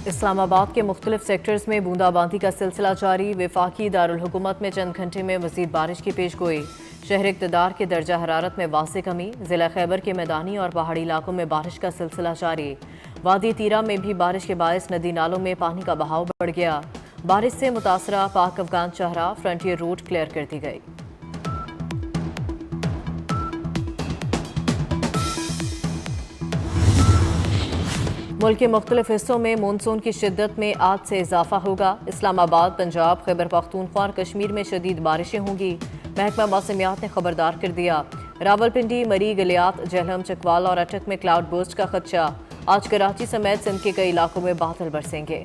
اسلام آباد کے مختلف سیکٹرز میں بوندہ کا سلسلہ جاری۔ وفاقی دارالحکومت میں چند گھنٹے میں مزید بارش کی پیش گوئی۔ شہر اقتدار کے درجہ حرارت میں واضح کمی۔ ضلع خیبر کے میدانی اور پہاڑی علاقوں میں بارش کا سلسلہ جاری۔ وادی تیرہ میں بھی بارش کے باعث ندی نالوں میں پانی کا بہاؤ بڑھ گیا۔ بارش سے متاثرہ پاک افغان شاہراہ فرنٹیئر روڈ کلیئر کر دی گئی۔ ملک کے مختلف حصوں میں مونسون کی شدت میں آج سے اضافہ ہوگا۔ اسلام آباد، پنجاب، خیبر پختونخوا اور کشمیر میں شدید بارشیں ہوں گی۔ محکمہ موسمیات نے خبردار کر دیا۔ راولپنڈی، مری، گلیات، جہلم، چکوال اور اٹک میں کلاؤڈ برسٹ کا خدشہ۔ آج کراچی سمیت سندھ کے کئی علاقوں میں بادل برسیں گے۔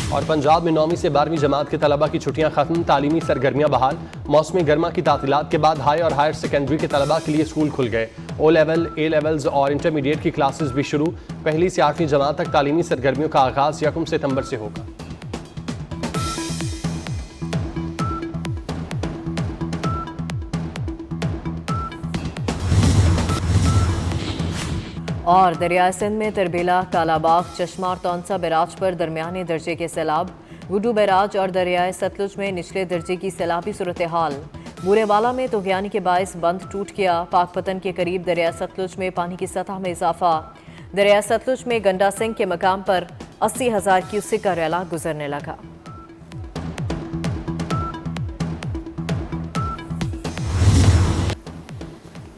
اور پنجاب میں 9ویں سے 12ویں جماعت کے طلبہ کی چھٹیاں ختم، تعلیمی سرگرمیاں بحال۔ موسم گرما کی تعطیلات کے بعد ہائی اور ہائر سیکنڈری کے طلبہ کے لیے اسکول کھل گئے۔ او لیول، اے لیولز اور انٹرمیڈیٹ کی کلاسز بھی شروع۔ پہلی سے 8ویں جماعت تک تعلیمی سرگرمیوں کا آغاز 1 ستمبر سے ہوگا۔ اور دریائے سندھ میں تربیلا، کالا باغ، چشمہ اور تونسا بیراج پر درمیانے درجے کے سیلاب۔ گڈو بیراج اور دریائے ستلج میں نچلے درجے کی سیلابی صورتحال۔ بورے والا میں طغیانی کے باعث بند ٹوٹ گیا۔ پاک پتن کے قریب دریائے ستلج میں پانی کی سطح میں اضافہ۔ دریائے ستلج میں گنڈا سنگھ کے مقام پر 80,000 کیوسک کا ریلا گزرنے لگا۔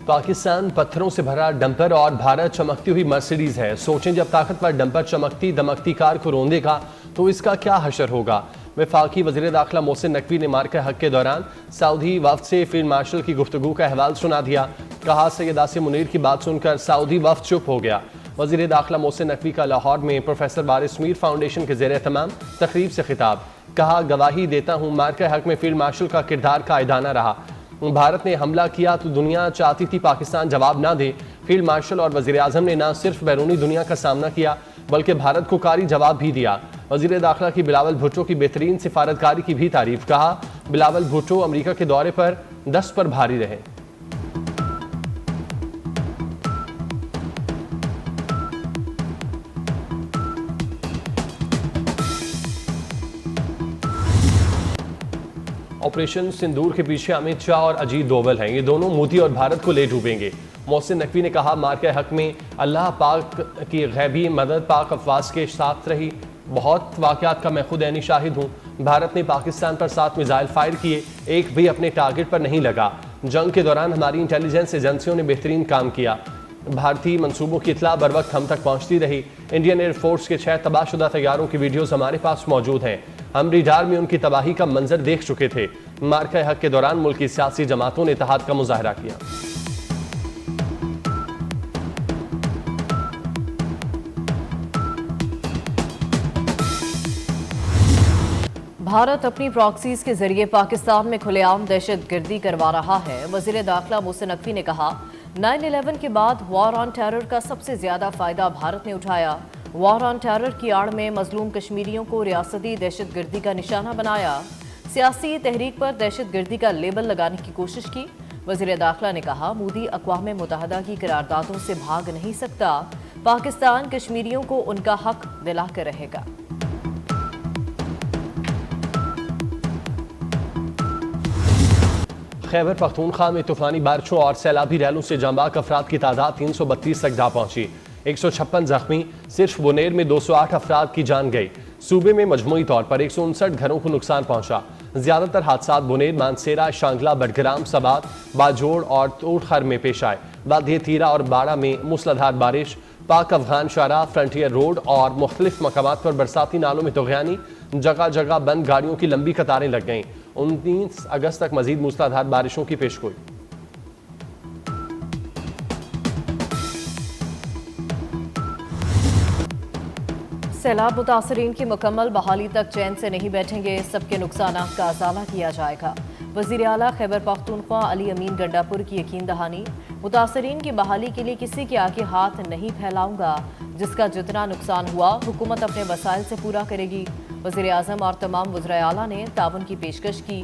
پاکستان پتھروں سے بھرا ڈمپر اور بھارت چمکتی ہوئی مرسیڈیز ہے۔ سوچیں جب طاقتور ڈمپر چمکتی دمکتی کار کو روندے گا تو اس کا کیا حشر ہوگا۔ وفاقی وزیر داخلہ محسن نقوی نے مارکہ حق کے دوران سعودی وفد سے فیلڈ مارشل کی گفتگو کا احوال سنا دیا۔ کہا سید عاصم منیر کی بات سن کر سعودی وفد چپ ہو گیا۔ وزیر داخلہ محسن نقوی کا لاہور میں پروفیسر وارث میر فاؤنڈیشن کے زیر اہتمام تقریب سے خطاب۔ کہا گواہی دیتا ہوں مارکہ حق میں فیلڈ مارشل کا کردار قائدانہ رہا۔ بھارت نے حملہ کیا تو دنیا چاہتی تھی پاکستان جواب نہ دے۔ فیلڈ مارشل اور وزیر اعظم نے نہ صرف بیرونی دنیا کا سامنا کیا بلکہ بھارت کو کاری جواب بھی دیا۔ وزیر داخلہ کی بلاول بھٹو کی بہترین سفارتکاری کی بھی تعریف۔ کہا بلاول بھٹو امریکہ کے دورے پر 10 پر بھاری رہے۔ آپریشن سندور کے پیچھے امت شاہ اور اجیت دوول ہیں۔ یہ دونوں مودی اور بھارت کو لے ڈوبیں گے۔ محسن نقوی نے کہا مارکہ حق میں اللہ پاک کی غیبی مدد پاک افواج کے ساتھ رہی۔ بہت واقعات کا میں خود عینی شاہد ہوں۔ بھارت نے پاکستان پر 7 میزائل فائر کیے، ایک بھی اپنے ٹارگٹ پر نہیں لگا۔ جنگ کے دوران ہماری انٹیلیجنس ایجنسیوں نے بہترین کام کیا۔ بھارتی منصوبوں کی اطلاع بر وقت ہم تک پہنچتی رہی۔ انڈین ایئر فورس کے 6 تباہ شدہ طیاروں کی ویڈیوز ہمارے پاس موجود ہیں۔ ہم ریڈار میں ان کی تباہی کا منظر دیکھ چکے تھے۔ مارکہ حق کے دوران ملکی سیاسی جماعتوں نے اتحاد کا مظاہرہ کیا۔ بھارت اپنی پراکسیز کے ذریعے پاکستان میں کھلے عام دہشت گردی کروا رہا ہے۔ وزیر داخلہ محسن نقوی نے کہا 9/11 کے بعد وار آن ٹیرر کا سب سے زیادہ فائدہ بھارت نے اٹھایا۔ وار آن ٹیرر کی آڑ میں مظلوم کشمیریوں کو ریاستی دہشت گردی کا نشانہ بنایا۔ سیاسی تحریک پر دہشت گردی کا لیبل لگانے کی کوشش کی۔ وزیر داخلہ نے کہا مودی اقوام متحدہ کی قراردادوں سے بھاگ نہیں سکتا۔ پاکستان کشمیریوں کو ان کا حق دلا کر رہے گا۔ خیبر پختونخوا میں طوفانی بارشوں اور سیلابی ریلوں سے جاں بحق افراد کی تعداد 332 تک جا پہنچی۔ 156 زخمی، صرف بنیر میں 208 افراد کی جان گئی۔ صوبے میں مجموعی طور پر 159 گھروں کو نقصان پہنچا۔ زیادہ تر حادثات بنیر، مانسیرا، شانگلہ، بٹگرام، سبات، باجوڑ اور توڑخر میں پیش آئے۔ وادی تیرہ اور باڑہ میں موسلادھار بارش۔ پاک افغان شاہراہ، فرنٹیئر روڈ اور مختلف مقامات پر برساتی نالوں میں طغیانی، جگہ جگہ بند گاڑیوں کی لمبی قطاریں لگ گئیں۔ 19 اگست تک مزید موسلادھار بارشوں کی پیشگوئی۔ سیلاب متاثرین کی مکمل بحالی تک چین سے نہیں بیٹھیں گے، سب کے نقصانات کا ازالہ کیا جائے گا۔ وزیر اعلیٰ خیبر پختونخوا علی امین گنڈاپور کی یقین دہانی۔ متاثرین کی بحالی کے لیے کسی کے آگے ہاتھ نہیں پھیلاؤں گا۔ جس کا جتنا نقصان ہوا حکومت اپنے وسائل سے پورا کرے گی۔ وزیر اعظم اور تمام وزراء اعلیٰ نے تعاون کی پیشکش کی۔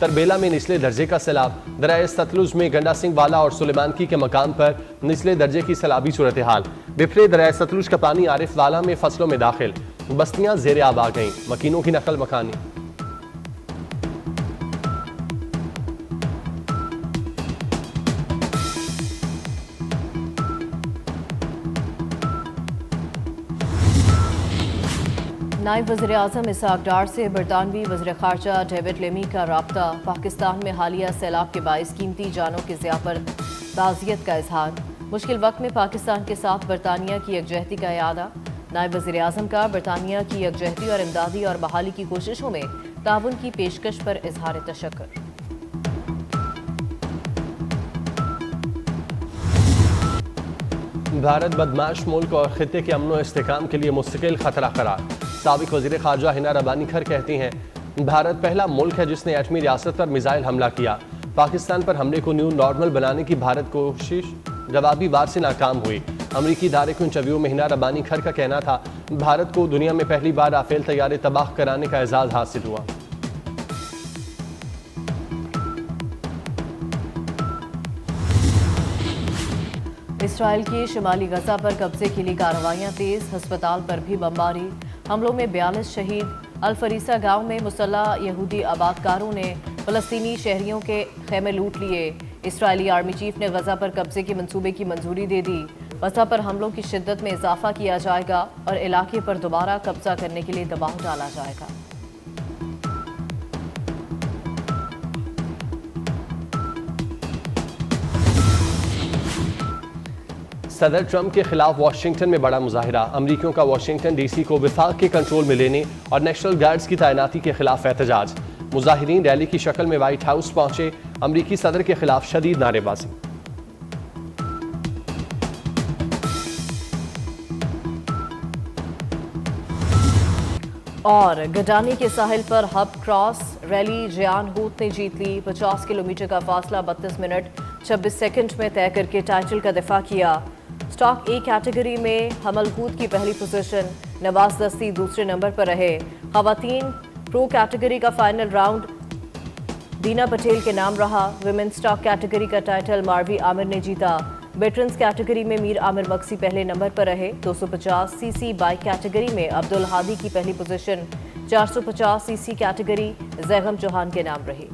تربیلا میں نچلے درجے کا سیلاب، دریا ستلج میں گنڈا سنگھ والا اور سلیمان کی کے مقام پر نچلے درجے کی سیلابی صورتحال، بپھرے دریا ستلج کا پانی عارف والا میں فصلوں میں داخل، بستیاں زیر آب آ گئیں، مکینوں کی نقل مکانی۔ نائب وزیر اعظم اسحاق ڈار سے برطانوی وزیر خارجہ ڈیوڈ لیمی کا رابطہ، پاکستان میں حالیہ سیلاب کے باعث قیمتی جانوں کے ضیاع پر تعزیت کا اظہار، مشکل وقت میں پاکستان کے ساتھ برطانیہ کی یکجہتی کا اعادہ، نائب وزیر اعظم کا برطانیہ کی یکجہتی اور امدادی اور بحالی کی کوششوں میں تعاون کی پیشکش پر اظہار تشکر۔ بھارت بدمعاش ملک اور خطے کے امن و استحکام کے لیے مستقل خطرہ قرار، سابق وزیر خارجہ ہنا ربانی کھر کہتی ہیں بھارت پہلا ملک ہے جس نے ایٹمی ریاست پر میزائل حملہ کیا، پاکستان پر حملے کو نیو نارمل بنانے کی بھارت کوشش جوابی وار سے ناکام ہوئی۔ امریکی ادارے کو انٹرویو میں ہنا ربانی کھر کا کہنا تھا بھارت کو دنیا میں پہلی بار رافیل طیارے تباہ کرانے کا اعزاز حاصل ہوا۔ اسرائیل کی شمالی غزہ پر قبضے کے لیے کارروائیاں تیز، ہسپتال پر بھی بمباری، حملوں میں 42 شہید، الفریسہ گاؤں میں مسلح یہودی آبادکاروں نے فلسطینی شہریوں کے خیمے لوٹ لیے، اسرائیلی آرمی چیف نے غزہ پر قبضے کے منصوبے کی منظوری دے دی، غزہ پر حملوں کی شدت میں اضافہ کیا جائے گا اور علاقے پر دوبارہ قبضہ کرنے کے لیے دباؤ ڈالا جائے گا۔ صدر ٹرمپ کے خلاف واشنگٹن میں بڑا مظاہرہ، امریکیوں کا واشنگٹن ڈی سی کو وفاق کے کنٹرول میں لینے اور نیشنل گارڈز کی تعیناتی کے خلاف احتجاج، مظاہرین ریلی کی شکل میں وائٹ ہاؤس پہنچے، امریکی صدر کے خلاف شدید نعرے بازی۔ اور گڈانی کے ساحل پر ہب کراس ریلی جیان ہوت نے جیت لی، 50 کلومیٹر کا فاصلہ 32 منٹ 26 سیکنڈ میں طے کر کے ٹائٹل کا دفاع کیا۔ سٹاک اے کیٹیگری میں حمل ہوت کی پہلی پوزیشن، نواز دستی دوسرے نمبر پر رہے۔ خواتین پرو کیٹیگری کا فائنل راؤنڈ دینا پٹیل کے نام رہا، ویمن سٹاک کیٹیگری کا ٹائٹل ماروی عامر نے جیتا۔ ویٹرنز کیٹیگری میں میر عامر مکسی پہلے نمبر پر رہے، 250 سی سی بائک کیٹیگری میں عبدالہادی کی پہلی پوزیشن، 450 سی سی کیٹیگری زیغم چوہان کے نام رہی۔